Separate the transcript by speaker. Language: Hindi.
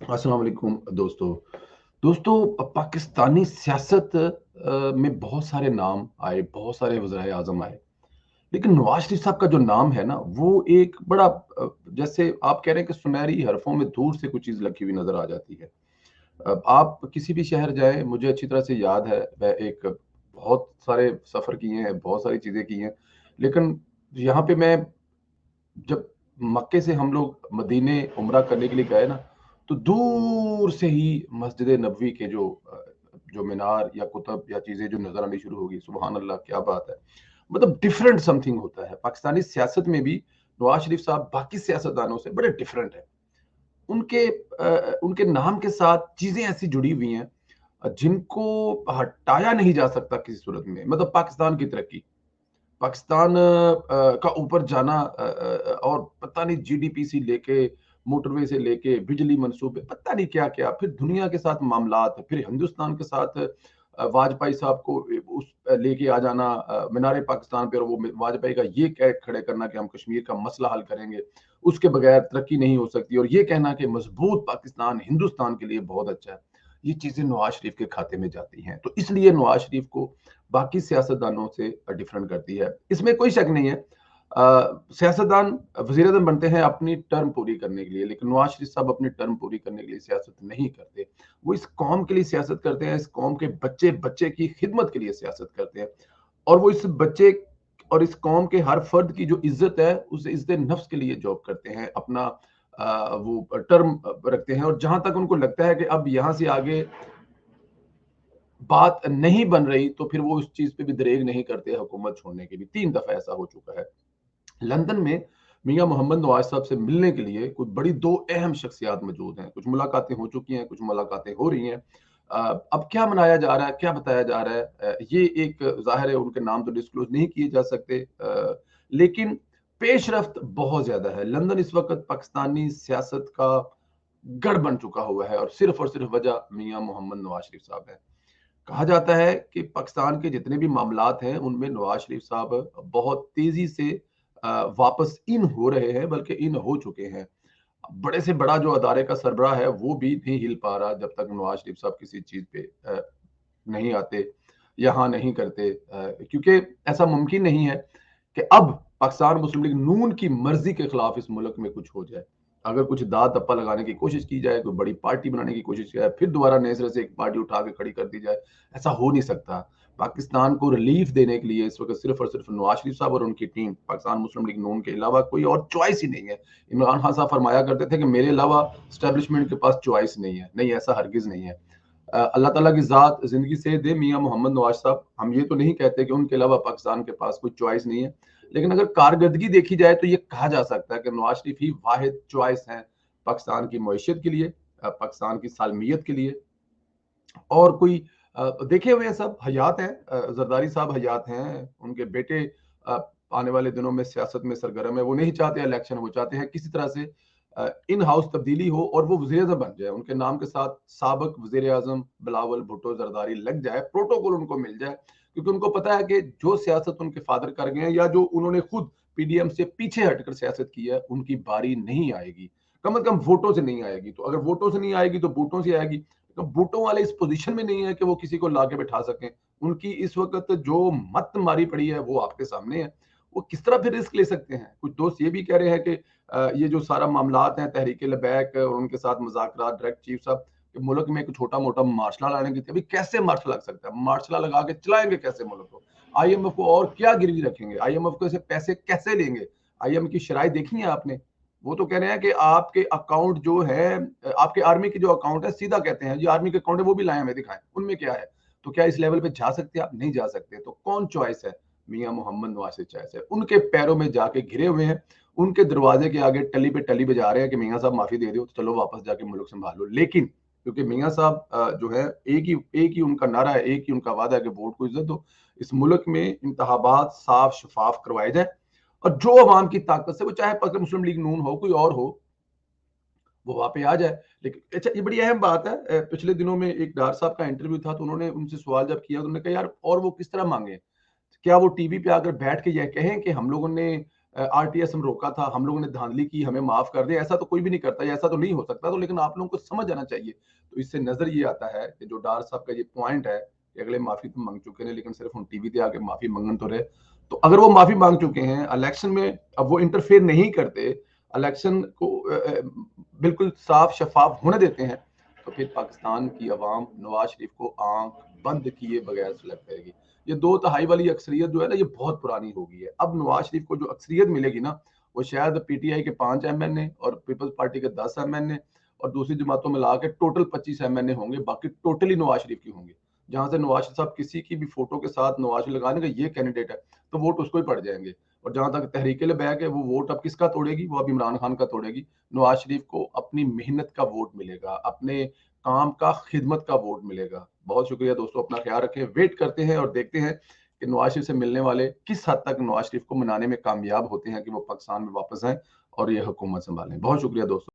Speaker 1: अस्सलाम वालेकुम दोस्तों। दोस्तों, पाकिस्तानी सियासत में बहुत सारे नाम आए, बहुत सारे वज़ीर आज़म आए। लेकिन नवाज़ शरीफ साहब का जो नाम है ना, वो एक बड़ा जैसे आप कह रहे हैं कि सुनहरी हरफ़ों में दूर से कोई चीज़ लिखी हुई नज़र आ जाती है। आप किसी भी शहर जाएँ, मुझे अच्छी तरह से याद है, मैं एक बहुत सारे सफ़र किए हैं, बहुत सारी चीज़ें की हैं। लेकिन यहाँ पे मैं जब मक्के से हम लोग मदीने उम्रा करने के लिए गए ना, तो दूर से ही मस्जिद नबवी के जो मीनार या कुतुब या चीज़ें जो नज़र आनी शुरू होगी, सुबहान अल्लाह क्या बात है। मतलब डिफरेंट समथिंग होता है। पाकिस्तानी सियासत में भी नवाज़ शरीफ साहब बाकी सियासतदानों से बड़े डिफरेंट हैं। उनके नाम के साथ चीज़ें ऐसी जुड़ी हुई हैं जिनको हटाया नहीं जा सकता किसी सूरत में। मतलब पाकिस्तान की तरक्की, पाकिस्तान का ऊपर जाना और पता नहीं जीडीपी से लेके मोटरवे से लेके बिजली मंसूबे पता नहीं क्या-क्या, फिर दुनिया के साथ मामलात, फिर हिंदुस्तान के साथ वाजपेयी साहब को उस लेके आ जाना मीनार पाकिस्तान पे और वो वाजपेयी का ये कह खड़े करना कि हम कश्मीर का मसला हल करेंगे, उसके बगैर तरक्की नहीं हो सकती और ये कहना कि मजबूत पाकिस्तान हिंदुस्तान के लिए बहुत अच्छा है। ये चीज़ें नवाज़ शरीफ के खाते में जाती हैं। तो इसलिए नवाज़ शरीफ को बाकी सियासतदानों से डिफरेंट करती है। इसमें कोई शक नहीं है। सियासतदान वज़ीर-ए-आज़म बनते हैं अपनी टर्म पूरी करने के लिए, लेकिन नवाज़ शरीफ साहब अपनी टर्म पूरी करने के लिए सियासत नहीं करते। वो इस कौम के लिए सियासत करते हैं, इस कौम के बच्चे-बच्चे की खिदमत के लिए सियासत करते हैं और वो इस बच्चे और इस कौम के हर फर्द की जो इज़्ज़त है, उस इज़्ज़त-ए-नफ्स के लिए जॉब करते हैं। अपना वो टर्म रखते हैं और जहाँ तक उनको लगता है कि अब यहाँ से आगे बात नहीं बन रही, तो फिर वो उस चीज़ पे भी दरेग नहीं करते हुकूमत छोड़ने की भी। 3 दफ़ा ऐसा हो चुका है। लंदन में मियाँ मोहम्मद नवाज़ साहब से मिलने के लिए कुछ बड़ी 2 अहम शख्सियात मौजूद हैं। कुछ मुलाकातें हो चुकी हैं, कुछ मुलाकातें हो रही हैं। अब क्या मनाया जा रहा है, क्या बताया जा रहा है ये एक ज़ाहिर है उनके नाम तो डिस्क्लोज़ नहीं किए जा सकते लेकिन पेशरफ्त बहुत ज़्यादा है। लंदन इस वक़्त पाकिस्तानी सियासत का गढ़ बन चुका हुआ है और सिर्फ़ वजह मियाँ मोहम्मद नवाज़ शरीफ साहब हैं। कहा जाता है कि पाकिस्तान के जितने भी मामलात हैं, उनमें नवाज़ शरीफ साहब बहुत तेज़ी से वापस इन हो रहे हैं, बल्कि इन हो चुके हैं। बड़े से बड़ा जो अदारे का सरबराह है, वो भी नहीं हिल पा रहा जब तक नवाज़ शरीफ साहब किसी चीज़ पे नहीं आते या हाँ नहीं करते क्योंकि ऐसा मुमकिन नहीं है कि अब पाकिस्तान मुस्लिम लीग नून की मर्ज़ी के खिलाफ इस मुल्क में कुछ हो जाए। अगर कुछ दाँव-दप्पा लगाने की कोशिश की जाए, कोई बड़ी पार्टी बनाने की कोशिश की जाए, फिर दोबारा नए सिरे से एक पार्टी उठा के खड़ी कर दी जाए, ऐसा हो नहीं सकता। पाकिस्तान को रिलीफ देने के लिए इस वक़्त सिर्फ़ और सिर्फ़ नवाज़ शरीफ साहब और उनकी टीम, पाकिस्तान मुस्लिम लीग नून के अलावा कोई और चॉइस ही नहीं है। इमरान खान साहब फरमाया करते थे कि मेरे अलावा एस्टेब्लिशमेंट के पास चॉइस नहीं है। नहीं, ऐसा हरगिज़ नहीं है। अल्लाह ताला की ज़ात ज़िंदगी से दे मियाँ मोहम्मद नवाज़ साहब, हम ये तो नहीं कहते कि उनके अलावा पाकिस्तान के पास कोई चॉइस नहीं है। लेकिन अगर कारकर्दगी देखी जाए तो ये कहा जा सकता है कि नवाज़ शरीफ ही वाहिद चॉइस हैं पाकिस्तान की मईशत के लिए, पाकिस्तान की सालमियत के लिए और कोई देखे हुए हैं सब हयात हैं ज़रदारी साहब हयात हैं, उनके बेटे अ, आने वाले दिनों में सियासत में सरगर्म है, वो नहीं चाहते इलेक्शन, वो चाहते हैं किसी तरह से इन हाउस तब्दीली हो और वो वज़ीर-ए-आज़म बन जाए, उनके नाम के साथ साबिक वज़ीर-ए-आज़म बिलावल भुट्टो ज़रदारी लग जाए, प्रोटोकॉल उनको मिल जाए, क्योंकि उनको पता है कि जो सियासत उनके फादर कर गए हैं या जो उन्होंने खुद पीडीएम से पीछे हटकर सियासत की है, उनकी बारी नहीं आएगी। कम से कम वोटों से नहीं आएगी, तो अगर वोटों से नहीं आएगी तो बूटों से आएगी। तो बूटों वाले इस पोजीशन में नहीं है कि वो किसी को लाके बिठा सकें। उनकी इस वक़्त जो मत मारी पड़ी है वो आपके सामने है। वो किस तरह फिर रिस्क ले सकते हैं? कुछ दोस्त ये भी कह रहे हैं कि ये जो सारा मामलात हैं तहरीक-ए-लबैक और उनके साथ मुज़ाकरात डायरेक्ट चीफ साहब कि मुल्क में एक छोटा-मोटा मार्शल लॉ लाने की अभी कैसे मार्शल लग सकता है? मार्शल लॉ लगा के चलाएँगे कैसे मुल्क को? आईएमएफ को और क्या गिरवी रखेंगे? आईएमएफ को ऐसे पैसे कैसे लेंगे? आईएमएफ की शराइ देखी है आपने? वो तो कह रहे हैं कि आपके अकाउंट जो है आपके आर्मी की जो अकाउंट है सीधा कहते हैं जी आर्मी के अकाउंट है वो भी लाएं हमें दिखाएं उनमें क्या है तो क्या इस लेवल पे जा सकते हैं आप नहीं जा सकते तो कौन चॉइस है मियां मोहम्मद नवाज से चॉइस है उनके पैरों में जाके घिरे हुए हैं उनके दरवाजे के आगे टली पे टली बजा रहे हैं कि मियां साहब माफी दे दो तो चलो वापस जाके मुल्क संभालो लेकिन क्योंकि मियां साहब जो है एक ही उनका नारा है एक ही उनका वादा है कि वोट को इज्जत दो इस मुल्क में इंतखाबात साफ शफाफ करवाए जाए और जो अवाम की ताकत से वो चाहे पक्के मुस्लिम लीग नून हो कोई और हो वो वहाँ पे आ जाए लेकिन अच्छा ये बड़ी अहम बात है पिछले दिनों में एक डार साहब का इंटरव्यू था तो उन्होंने उनसे सवाल जब किया तो उन्होंने कहा यार और वो किस तरह मांगे क्या वो टीवी पे आकर बैठ के यह कहें कि हम लोगों ने आरटीएस हम रोका था, हम लोगों ने धांधली की, हमें माफ कर दें, ऐसा तो कोई भी नहीं करता, ऐसा तो नहीं हो सकता। तो लेकिन आप लोगों को समझ आना चाहिए। तो इससे नजर ये आता है कि जो डार साहब का ये पॉइंट है कि अगले माफी तो मांग चुके हैं, लेकिन सिर्फ हम टीवी पे आके माफी मांगन तो रहे। तो अगर वो माफी मांग चुके हैं इलेक्शन में, अब वो इंटरफेयर नहीं करते, इलेक्शन को बिल्कुल साफ शफाफ होने देते हैं, तो फिर पाकिस्तान की अवाम नवाज शरीफ को आंख बंद किए बगैर सेलेक्ट करेगी। ये 2/3 वाली अक्सरियत जो है ना, ये बहुत पुरानी हो गई है। अब नवाज शरीफ को जो अक्सरियत मिलेगी ना, वो शायद पीटीआई के 5 एमएनए और पीपल्स पार्टी के 10 एमएनए और दूसरी जमातों में ला के टोटल 25 एमएनए होंगे, बाकी टोटली नवाज शरीफ की होंगे। जहां से नवाज साहब किसी की भी फोटो के साथ नवाज शरीफ लगाने का ये कैंडिडेट है, तो वोट उसको ही पड़ जाएंगे। और जहां तक तहरीक बैग है, वो वोट अब किसका तोड़ेगी? वो अब इमरान खान का तोड़ेगी। नवाज शरीफ को अपनी मेहनत का वोट मिलेगा, अपने काम का खिदमत का वोट मिलेगा। बहुत शुक्रिया दोस्तों, अपना ख्याल रखें। वेट करते हैं और देखते हैं कि नवाज शरीफ से मिलने वाले किस हद तक नवाज शरीफ को मनाने में कामयाब होते हैं कि वो पाकिस्तान में वापस आए और ये हुकूमत संभालें। बहुत शुक्रिया दोस्तों।